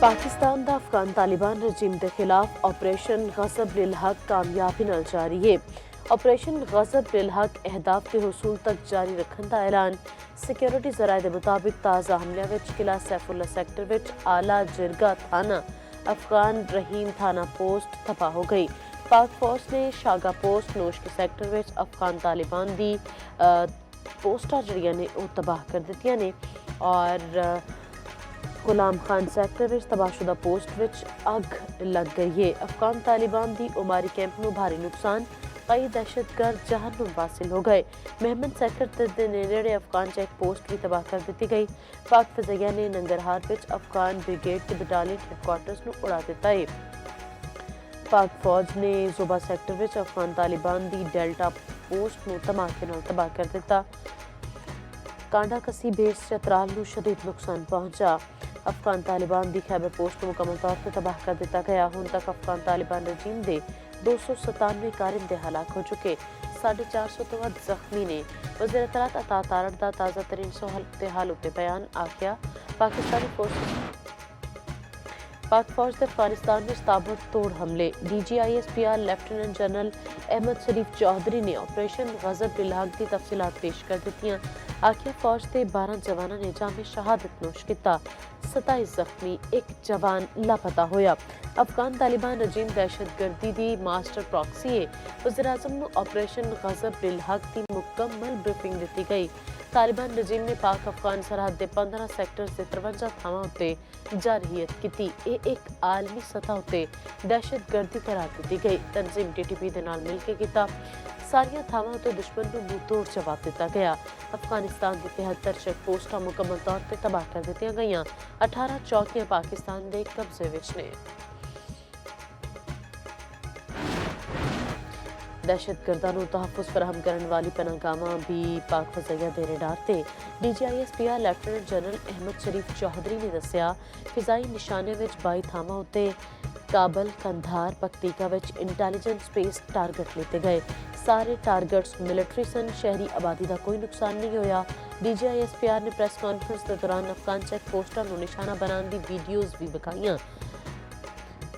पाकिस्तान दा अफगान तालिबान रजीम के खिलाफ ऑपरेशन गज़ब लिल हक कामयाबी नाल जारी है। ऑपरेशन गज़ब लिल हक अहदाफ के हसूल तक जारी रखने का ऐलान। सिक्योरिटी जराए के मुताबिक ताज़ा हमलियां विच किला सैफुल्ला सैक्टर विच आला जिरगा थाना अफगान रहीम थाना पोस्ट तबाह हो गई। पाक फौज ने शागा पोस्ट नोश के सैक्टर विच अफगान तालिबान दी पोस्टां जड़ियां ने वो तबाह कर दित्तियां ने और गुलाम Khan sector which तबाहशुदा post which अग लग गई है। अफगान तालिबान दी उमारी कैंप में भारी नुकसान, कई दहशतगर्द जहन्नुम वासिल हो गए। महमद सैक्टर के नेड़े अफगान चेक पोस्ट भी तबाह कर दी गई। पाक फज़ैया ने नंगरहार विच अफगान ब्रिगेड के बटालियन हैडक्वार्टर्स नूं उड़ा दिता है। पाक फौज ने ज़ोबा सैक्टर विच अफगान तालिबान दी डेल्टा पोस्ट नूं धमाके नाल तबाह कर दिता। कांडा कसी बेस चतराल नूं शदीद नुकसान पहुंचा। अफगान तालिबान की खैबर पोस्ट को मुकम्मल तौर पर तबाह कर दिता गया। हुण तक अफगान तालिबान रजीम के 297 कारिंदे हलाक हो चुके, 450 तो वध जख्मी ने। वज़ीर इत्तलात अता तारड़ का ताज़ा तरीन सूरत-ए-हाल उत्ते बयान आखिया। पाक फौज के अफगानिस्तान में ताबड़तोड़ हमले। DGISPR लेफ्टिनेंट जनरल अहमद शरीफ चौधरी ने ऑपरेशन गज़ब लिल हक की तफसीलात पेश कर दित्तियां। आखिया फौज के 12 जवानों ने जामे शहादत नोश किया, 27 जख्मी, एक जवान लापता होया। अफगान तालिबान रजीम दहशतगर्दी की मास्टर प्रॉक्सी है। वज़ीर-ए-आज़म नूं ऑपरेशन गज़ब लिल हक की मुकम्मल ब्रीफिंग दी गई। तालिबान रजीम ने पाक अफगान सरहद के 15 सैक्टर से 53 थावां उत्ते जारहियत की। एक आलमी सतह उत्ते दहशतगर्दी करार दी गई। तंजीम TTP दे नाल मिल के किया। सारिया थावां उत्ते दुश्मन नूं मुंहतोड़ जवाब दिता गया। अफगानिस्तान की 73 चेक पोस्टां मुकम्मल तौर पर तबाह कर दित्तियां गईयां। 18 चौकियां पाकिस्तान के कब्जे विच ने। दहशतगर्दां नूं तहफ़्फ़ुज़ फराहम करने वाली पनाहगाहां भी पाक फज़ैया दे रडार ते। DGISPR लेफ्टिनेंट जनरल अहमद शरीफ चौधरी ने दस्सिया, फिज़ाई निशाने विच 22 थावां उत्ते काबल, कंधार, पक्तिका विच इंटैलीजेंस स्पेस टारगेट लीते गए। सारे टारगेट्स मिलिट्री सन, शहरी आबादी का कोई नुकसान नहीं होया। DGISPR ने प्रेस कॉन्फ्रेंस के दौरान अफगान चेक पोस्टां नूं निशाना बनाने की वीडियोज़ भी विखाईयां।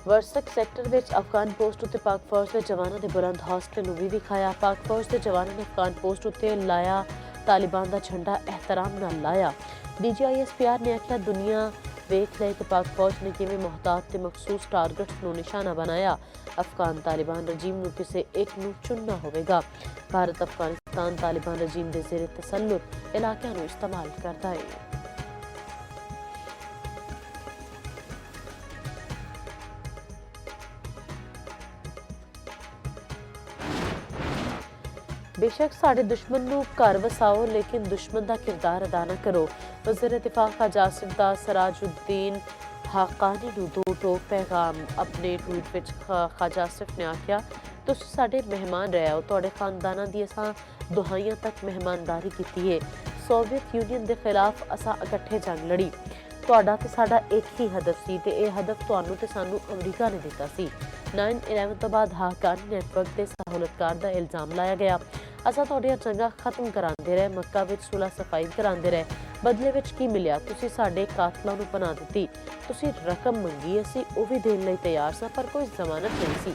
वर्सक सैक्टर विच अफगान पोस्ट उत्ते पाक फौज के जवानों के बुलंद हौसले नूं भी विखाया। पाक फौज के जवानों ने अफगान पोस्ट उत्ते लाया तालिबान का झंडा एहतराम नाल लाया। DGISPR ने आखिया, दुनिया वेख ले कि पाक फौज ने किवें मुहतात ते मखसूस टारगेट्स नूं निशाना बनाया। अफगान तालिबान रजीम नूं किसी एक नूं चुनना होवेगा। भारत अफगानिस्तान तालिबान रजीम के ज़ेरे तसल्लुत इलाकों नूं इस्तेमाल करता है। बेशक साढ़े दुश्मन नूं घर वसाओ, लेकिन दुश्मन का किरदार अदा न करो। वज़ीर दिफा ख़ाजा आसिफ दा सराजुद्दीन हाकानी नूं दो टोक पैगाम अपने ट्वीट विच ख़ाजा आसिफ ने आखिया, तुसीं साडे मेहमान रहे हो, तुहाडे खानदानां दी असां दुहाइयां तक मेहमानदारी कीती है। सोवियत यूनियन के खिलाफ असां इकट्ठे जंग लड़ी। तुहाडा ते साडा एक ही हदफ सी ते यह हदफ तुहानूं ते सानूं अमरीका ने दिता सी। 9/11 तो बाद हाकानी नेटवर्क के सहूलतकार का इल्जाम लाया गया। असां तुहाडियां जंगां खत्म करांदे रहे, मक्का विच सुलह सफाई करांदे रहे। बदले विच की मिलिया? तुसीं साडे कातलां नूं पनाह दित्ती। तुसीं रकम मंगी, असीं ओह भी देण लई तैयार सां, पर कोई जमानत नहीं सी।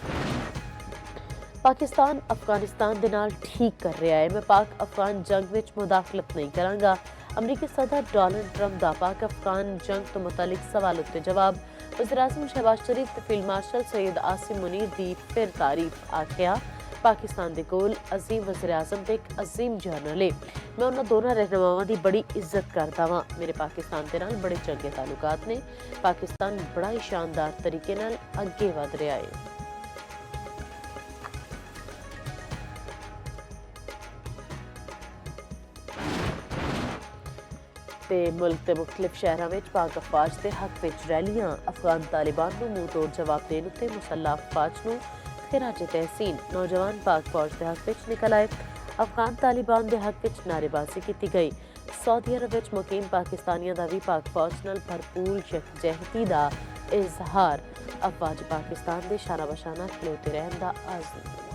पाकिस्तान अफगानिस्तान दे नाल ठीक कर रहा है। मैं पाक अफगान जंग विच मुदाखलत नहीं करांगा। अमरीकी सदर डोनाल्ड ट्रंप दा पाक अफगान जंग तो मुतल्लिक सवाल उत्ते जवाब। वज़ीर-ए-आज़म शहबाज शरीफ ते फील्ड मार्शल सैयद आसिम मुनीर दी फिर तारीफ। आखिया, पाकिस्तान दे कोल अजीम वज़ीर-ए-आज़म ते एक अजीम जनरल है। मैं उन्हां दोनों रहनुमावां दी बड़ी इज्जत करदा वां। मेरे पाकिस्तान दे नाल बड़े चंगे ताल्लुकात ने। पाकिस्तान बड़ा ही शानदार तरीके नाल अगे वध रहा है। मुल्क के मुख्तलिफ शहरों में पाक अफवाज के हक विच रैलियां। अफगान तालिबान नूं मुंह तोड़ जवाब देने उत्ते मुसल्ला अफवाज नूं खिराज तहसीन। नौजवान पाक फौज के हक विच निकल आए। अफगान तालिबान के हक विच नारेबाजी की गई। सऊदी अरब विच मुकीम पाकिस्तानियों का भी पाक फौज नाल भरपूर यकजहती का इजहार। अफवाज पाकिस्तान के शाना बशाना खलोते रहने का आज़म।